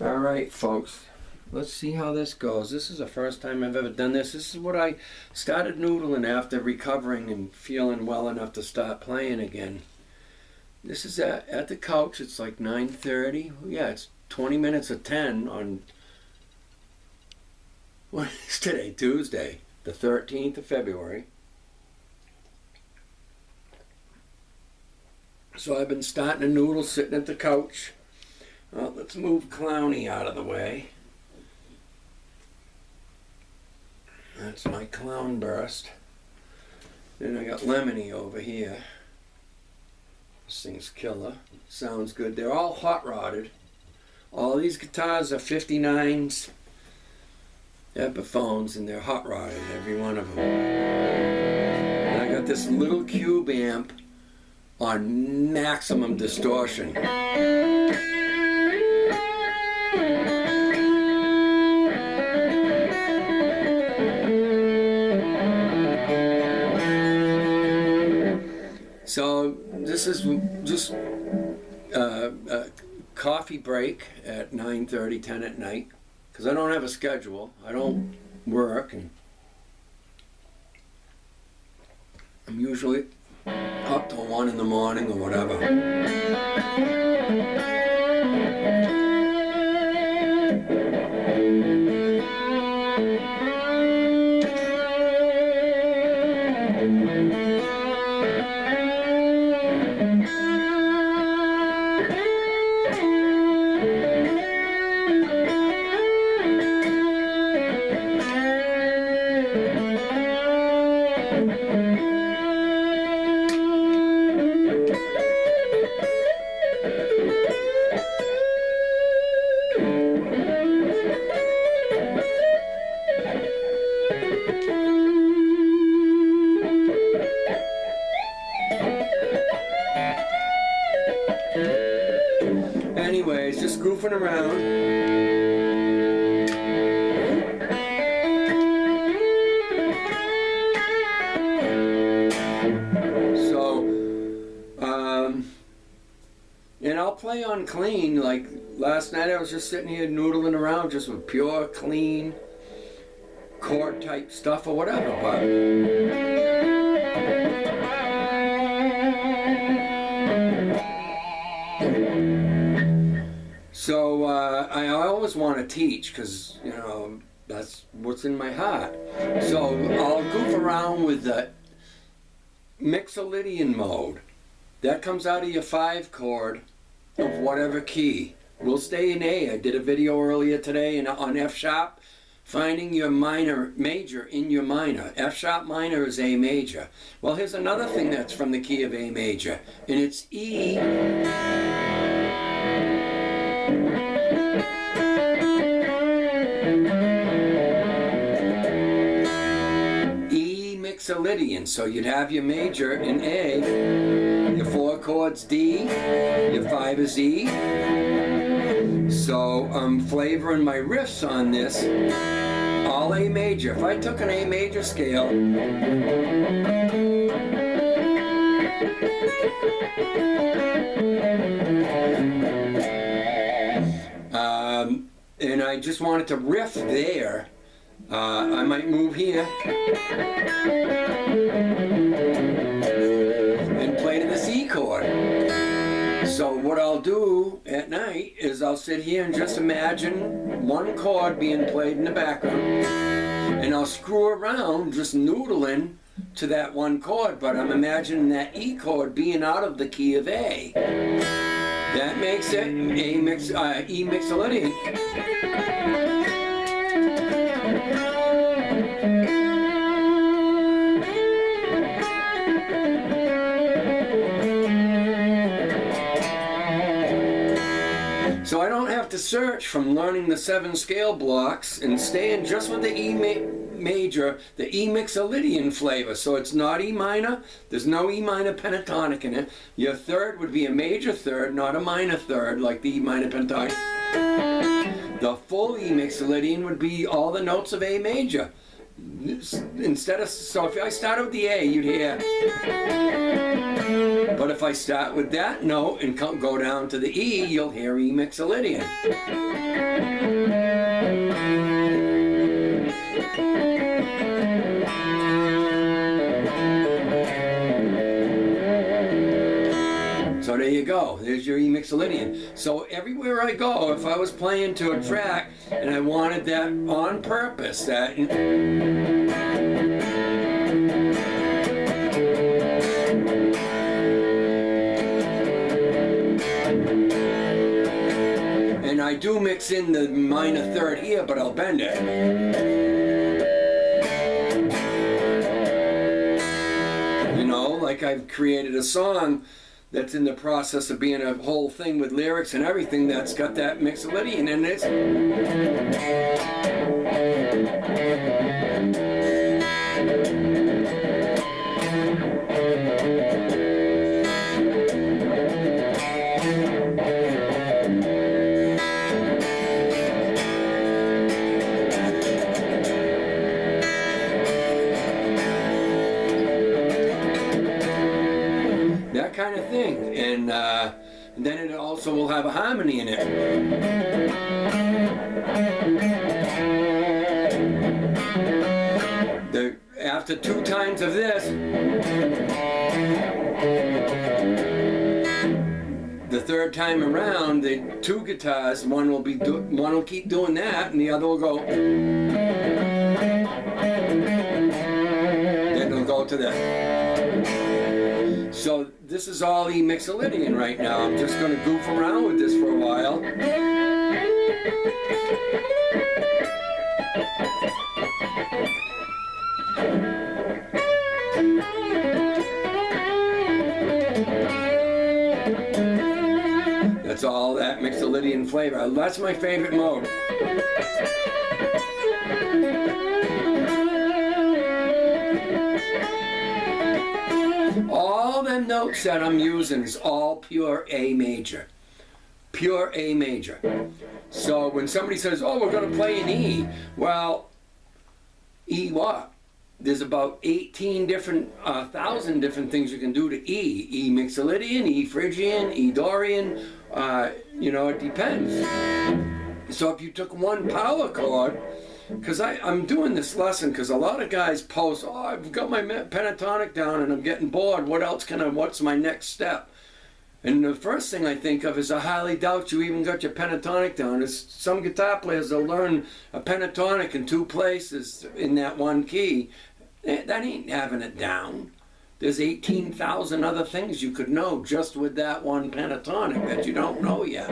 Alright folks, let's see how this goes. This is the first time I've ever done this. This is what I started noodling after recovering and feeling well enough to start playing again. This is at the couch. It's like 9:30. Yeah, it's 20 minutes of 10 on, what is today? Tuesday, the 13th of February. So I've been starting to noodle sitting at the couch. Well, let's move Clowny out of the way. That's my clown burst. Then I got Lemony over here. This thing's killer. Sounds good. They're all hot rodded. All these guitars are 59s Epiphones, and they're hot rodded, every one of them. And I got this little cube amp on maximum distortion. So this is just a coffee break at 9:30, 10 at night, because I don't have a schedule. I don't work, and I'm usually up till 1 in the morning or whatever. Anyways, just goofing around. So, and I'll play on clean. Like last night I was just sitting here noodling around just with pure, clean, chord type stuff or whatever, but so I always want to teach, because, you know, that's what's in my heart. So I'll goof around with the Mixolydian mode. That comes out of your 5 chord of whatever key. We'll stay in A. I did a video earlier today on F sharp, finding your major in your minor. F sharp minor is A major. Well, here's another thing that's from the key of A major, and it's E. E-Mixolydian. So you'd have your major in A, your 4 chords D, your 5 is E. So I'm flavoring my riffs on this, all A major. If I took an A major scale, and I just wanted to riff there, I might move here and play to the C chord. So what I'll do at night is I'll sit here and just imagine one chord being played in the background, and I'll screw around just noodling to that one chord, but I'm imagining that E chord being out of the key of A. That makes it E-Mixolydian. So I don't have to search from learning the 7 scale blocks and staying just with the E major, the E-Mixolydian flavor. So it's not E minor, there's no E minor pentatonic in it. Your third would be a major third, not a minor third like the E minor pentatonic. The full E-Mixolydian would be all the notes of A major. instead of, so if I started with the A, you'd hear. But if I start with that note and go down to the E, you'll hear E-Mixolydian. So there you go, there's your E-Mixolydian. So everywhere I go, if I was playing to a track and I wanted that on purpose, that and I do mix in the minor third here, but I'll bend it. You know, like I've created a song that's in the process of being a whole thing with lyrics and everything that's got that Mixolydian in it. That kind of thing, and then it also will have a harmony in it. After 2 times of this, the third time around, the 2 guitars, one will keep doing that, and the other will go. Then it'll go to that. So this is all E-Mixolydian right now. I'm just going to goof around with this for a while. That's all that Mixolydian flavor. That's my favorite mode. All the notes that I'm using is all pure A major. Pure A major. So when somebody says, oh, we're going to play an E, well, E what? There's about 18 different, 1,000 different things you can do to E. E-Mixolydian, E Phrygian, E Dorian, you know, it depends. So if you took one power chord, because I'm doing this lesson because a lot of guys post, oh, I've got my pentatonic down and I'm getting bored. What's my next step? And the first thing I think of is I highly doubt you even got your pentatonic down. There's some guitar players that learn a pentatonic in 2 places in that one key. That ain't having it down. There's 18,000 other things you could know just with that one pentatonic that you don't know yet.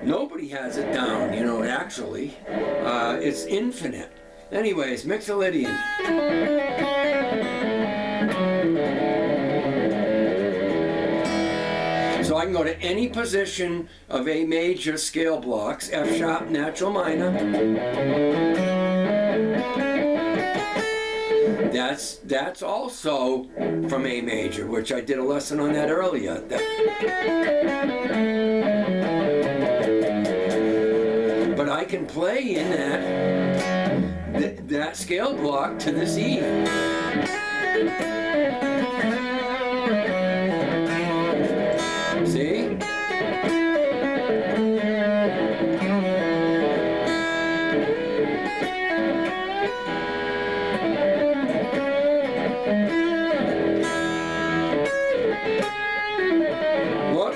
Nobody has it down, you know, actually. It's infinite. Anyways, Mixolydian. So I can go to any position of A major scale blocks, F sharp, natural minor. That's also from A major, which I did a lesson on that earlier. But I can play in that scale block to this E. See? What?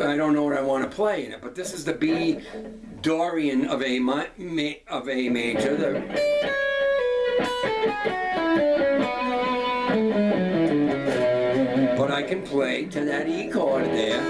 I don't know what I want to play in it, but this is the B Dorian of A major. But I can play to that E chord there.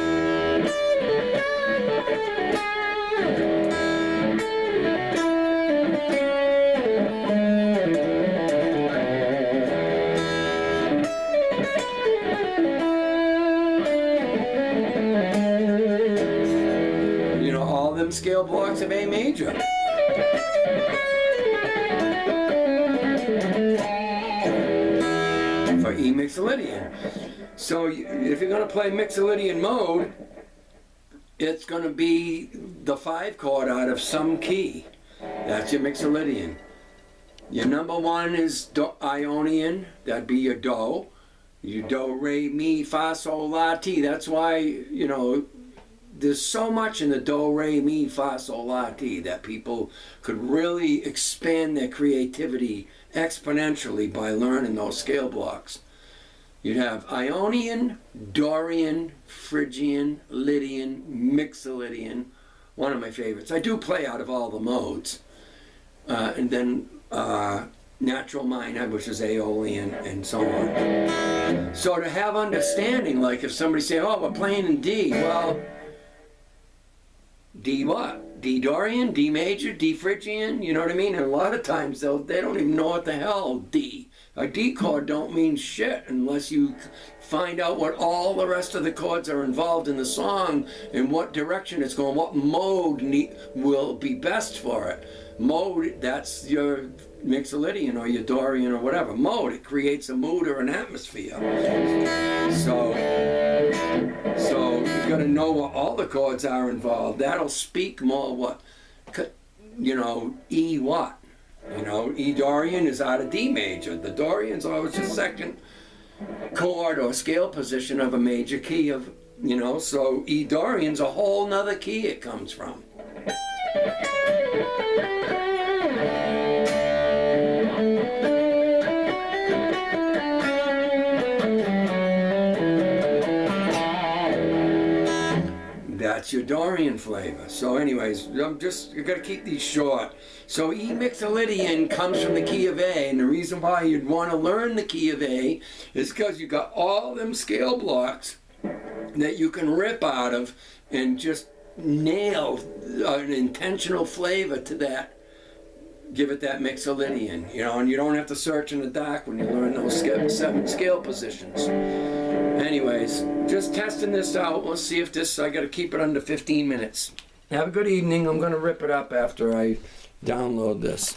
You know, all them scale blocks of A major. E-Mixolydian. So if you're going to play Mixolydian mode, it's going to be the 5 chord out of some key. That's your Mixolydian. Your number 1 is Ionian, that'd be your Do. Your Do, Re, Mi, Fa, Sol, La, Ti. That's why, you know, there's so much in the Do, Re, Mi, Fa, Sol, La, Ti that people could really expand their creativity exponentially by learning those scale blocks. You'd have Ionian, Dorian, Phrygian, Lydian, Mixolydian, one of my favorites. I do play out of all the modes. And then natural minor, which is Aeolian, and so on. So to have understanding, like if somebody say, oh, we're playing in D, well, D what? D Dorian, D major, D Phrygian, you know what I mean? And a lot of times they don't even know what the hell D. A D chord don't mean shit unless you find out what all the rest of the chords are involved in the song and what direction it's going, what mode will be best for it. Mode, that's your Mixolydian or your Dorian or whatever. Mode, it creates a mood or an atmosphere. So you got to know what all the chords are involved. That'll speak more what, you know, E what. You know, E Dorian is out of D major. The Dorian's always the second chord or scale position of a major key of, you know, so E Dorian's a whole nother key it comes from. That's your Dorian flavor. So anyways, you got to keep these short. So E-Mixolydian comes from the key of A, and the reason why you'd want to learn the key of A is because you got all them scale blocks that you can rip out of and just nail an intentional flavor to that. Give it that Mixolydian, you know, and you don't have to search in the dark when you learn those 7 scale positions. Anyways, just testing this out. Let's see if I got to keep it under 15 minutes. Have a good evening. I'm going to rip it up after I download this.